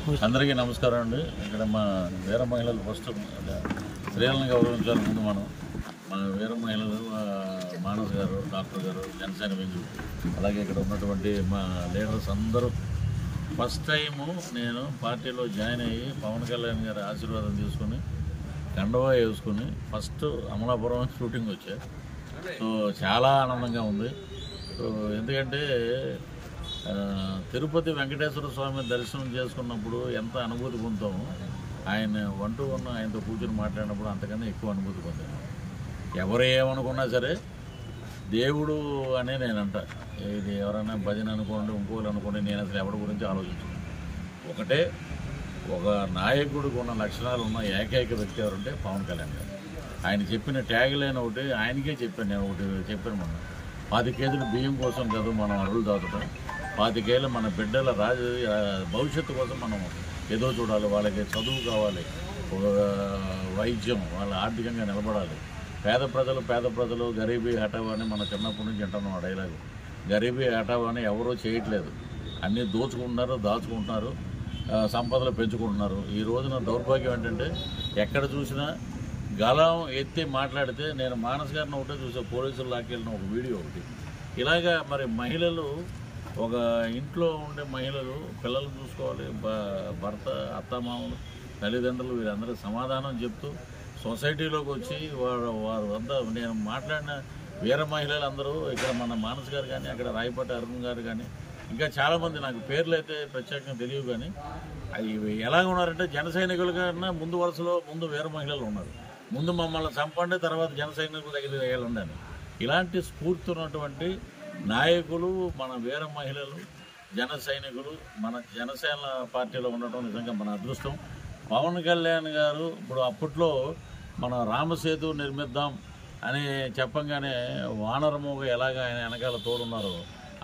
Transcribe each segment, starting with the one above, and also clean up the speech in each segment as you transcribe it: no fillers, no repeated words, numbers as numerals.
అందరికీ నమస్కారం అండి. ఇక్కడ మా వీర మహిళలు ఫస్ట్ స్త్రీలను గౌరవించాలి. ముందు మనం మా వీర మహిళలు మానస్ గారు, డాక్టర్ గారు, జనసేన వింగు, అలాగే ఇక్కడ ఉన్నటువంటి మా లీడర్స్ అందరూ ఫస్ట్ టైము నేను పార్టీలో జాయిన్ అయ్యి పవన్ కళ్యాణ్ గారి ఆశీర్వాదం తీసుకుని కండవా వేసుకుని ఫస్ట్ అమలాపురం షూటింగ్ వచ్చా. సో చాలా ఆనందంగా ఉంది. సో ఎందుకంటే తిరుపతి వెంకటేశ్వర స్వామి దర్శనం చేసుకున్నప్పుడు ఎంత అనుభూతి పొందుతామో ఆయన ఆయనతో కూర్చొని మాట్లాడినప్పుడు అంతకన్నా ఎక్కువ అనుభూతి పొందాను. ఎవరు ఏమనుకున్నా సరే దేవుడు అనే నేను అంట. ఇది ఎవరైనా భజన అనుకోండి, ఇంకోళ్ళు అనుకోండి, నేను అసలు ఎవరి గురించి ఆలోచించను. ఒకటే ఒక నాయకుడికి ఉన్న లక్షణాలు ఉన్న ఏకైక వ్యక్తి ఎవరంటే పవన్ కళ్యాణ్ గారు. ఆయన చెప్పిన ట్యాగ్ లైన్ ఒకటి ఆయనకే చెప్పాను. నేను ఒకటి చెప్పాను, మనం 10 కేజీలు బియ్యం కోసం కాదు మనం అరులు దాటుతాం, 25 ఏళ్ళ మన బిడ్డల భవిష్యత్తు కోసం మనం ఏదో చూడాలి, వాళ్ళకి చదువు కావాలి, వైద్యం, వాళ్ళ ఆర్థికంగా నిలబడాలి. పేద ప్రజలు గరీబీ హఠావో అని మన చిన్నప్పటి నుంచి అంటున్నాం డైలాగు. గరీబీ హఠావో అని ఎవరో చేయట్లేదు, అన్నీ దోచుకుంటున్నారు, దాచుకుంటున్నారు, సంపదలు పెంచుకుంటున్నారు. ఈ రోజున దౌర్భాగ్యం ఏంటంటే ఎక్కడ చూసినా గలం ఎత్తి మాట్లాడితే, నేను మానస్ గారిని ఒకటే చూసా, పోలీసులు లాక్కెళ్ళిన ఒక వీడియో ఒకటి. ఇలాగా మరి మహిళలు, ఒక ఇంట్లో ఉండే మహిళలు పిల్లలు చూసుకోవాలి, భర్త, అత్తమామలు, తల్లిదండ్రులు, వీరందరూ సమాధానం చెప్తూ సొసైటీలోకి వచ్చి వారు అంతా, నేను మాట్లాడిన వీర మహిళలు అందరూ ఇక్కడ మన మానస్ గారు కానీ, అక్కడ రాయపాటి అరుణ్ గారు కానీ, ఇంకా చాలామంది నాకు పేర్లు అయితే ప్రత్యేకంగా తెలియవు, కానీ అవి ఎలా ఉన్నారంటే జన సైనికుల కన్నా ముందు వరుసలో ముందు వీర మహిళలు ఉన్నారు. ముందు మమ్మల్ని చంపండి, తర్వాత జన సైనికుల దగ్గర వేయాలండి. ఇలాంటి స్ఫూర్తి ఉన్నటువంటి నాయకులు మన వీర మహిళలు, జన సైనికులు మన జనసేన పార్టీలో ఉండటం నిజంగా మన అదృష్టం. పవన్ కళ్యాణ్ గారు ఇప్పుడు అప్పట్లో మనం రామసేతు నిర్మిద్దాం అని చెప్పంగానే వానరమూగ ఎలాగ ఆయన వెనకాల తోడున్నారో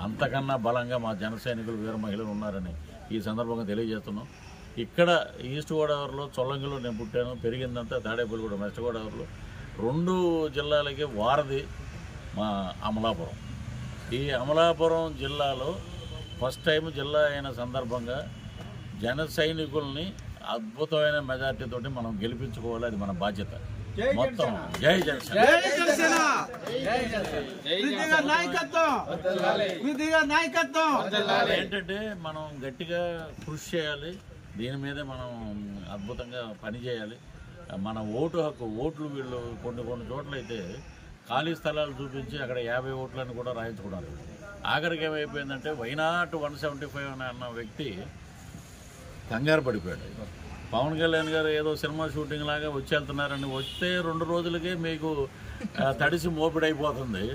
అంతకన్నా బలంగా మా జన సైనికులు, వీర మహిళలు ఉన్నారని ఈ సందర్భంగా తెలియజేస్తున్నాం. ఇక్కడ ఈస్ట్ గోదావరిలో చొల్లంగిలో నేను పుట్టాను, పెరిగిందంతా తాడేపల్లిగూడెం, వెస్ట్ గోదావరిలో. 2 జిల్లాలకి వారధి మా అమలాపురం. ఈ అమలాపురం జిల్లాలో ఫస్ట్ టైం జిల్లా అయిన సందర్భంగా జన సైనికుల్ని అద్భుతమైన మెజార్టీతోటి మనం గెలిపించుకోవాలి, అది మన బాధ్యత. మొత్తం జై జనసేన. ఏంటంటే మనం గట్టిగా కృషి చేయాలి, దీని మీద మనం అద్భుతంగా పనిచేయాలి. మన ఓటు హక్కు, ఓట్లు వీళ్ళు కొన్ని చోట్ల అయితే ఖాళీ స్థలాలు చూపించి అక్కడ 50 ఓట్లను కూడా రాయించుకున్నారు. ఆఖరికి ఏమైపోయిందంటే వైనాట్ 175 అన్న వ్యక్తి కంగారు పడిపోయాడు. పవన్ కళ్యాణ్ గారు ఏదో సినిమా షూటింగ్ లాగా వచ్చి వెళ్తున్నారని వస్తే 2 రోజులకే మీకు తడిసి మోపిడైపోతుంది.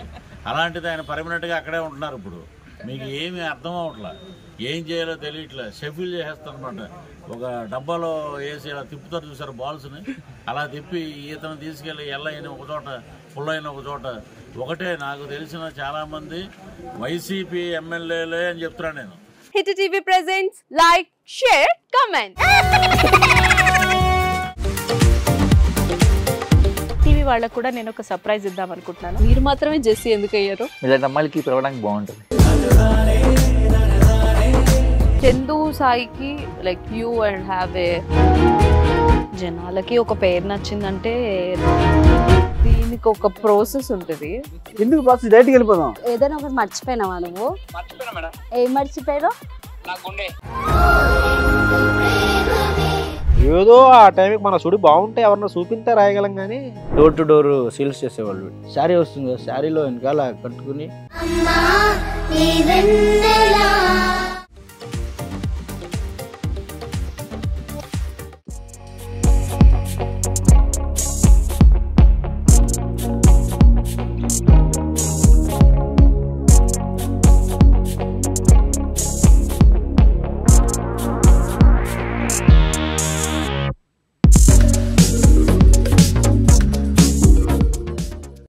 అలాంటిది ఆయన పర్మనెంట్గా అక్కడే ఉంటున్నారు. ఇప్పుడు మీకు ఏమీ అర్థం అవట్లా, ఏం చేయాలో తెలియట్లే, షెఫిల్ చేసేస్తారనమాట. ఒక డబ్బాలో వేసి ఇలా తిప్పుతారు చూసారు బాల్స్ని, అలా తిప్పి ఈతను తీసుకెళ్ళి ఎల్లయిన ఒక చోట, పుల్లయిన ఒక చోట. ఒకటే నాకు తెలిసిన చాలామంది వైసీపీ ఎమ్మెల్యేలే అని చెప్తున్నాను నేను. Hit TV presents like, share, comment. TV వాళ్ళకు కూడా నేను ఒక సర్ప్రైజ్ ఇద్దాం అనుకుంటున్నాను. మీరు మాత్రమే జెస్సీ ఎందుకు అయ్యారు? ఇలాంటి అమ్మాయిలకి పిలవడానికి బాగుంటుంది. చందు సాయికి like you and have a, జనాలకి ఒక పేరు నచ్చిందంటే దీనికి ఒక ప్రాసెస్ ఉంటుంది. ఎందుకు ప్రాసెస్? డైరెక్ట్గా వెళ్ళిపోదాం. ఏదైనా ఒకటి మర్చిపోయినావా నువ్వు? మర్చిపోయినా మేడం. ఏం మర్చిపోయావు? ఏదో ఆ టైంకి మన సుడి బాగుంటే ఎవరన్నా చూపిస్తే రాయగలం, కానీ డోర్ టు డోర్ సేల్స్ చేసేవాళ్ళు. శారీ వస్తుంది, శారీలో వెనకాల కట్టుకుని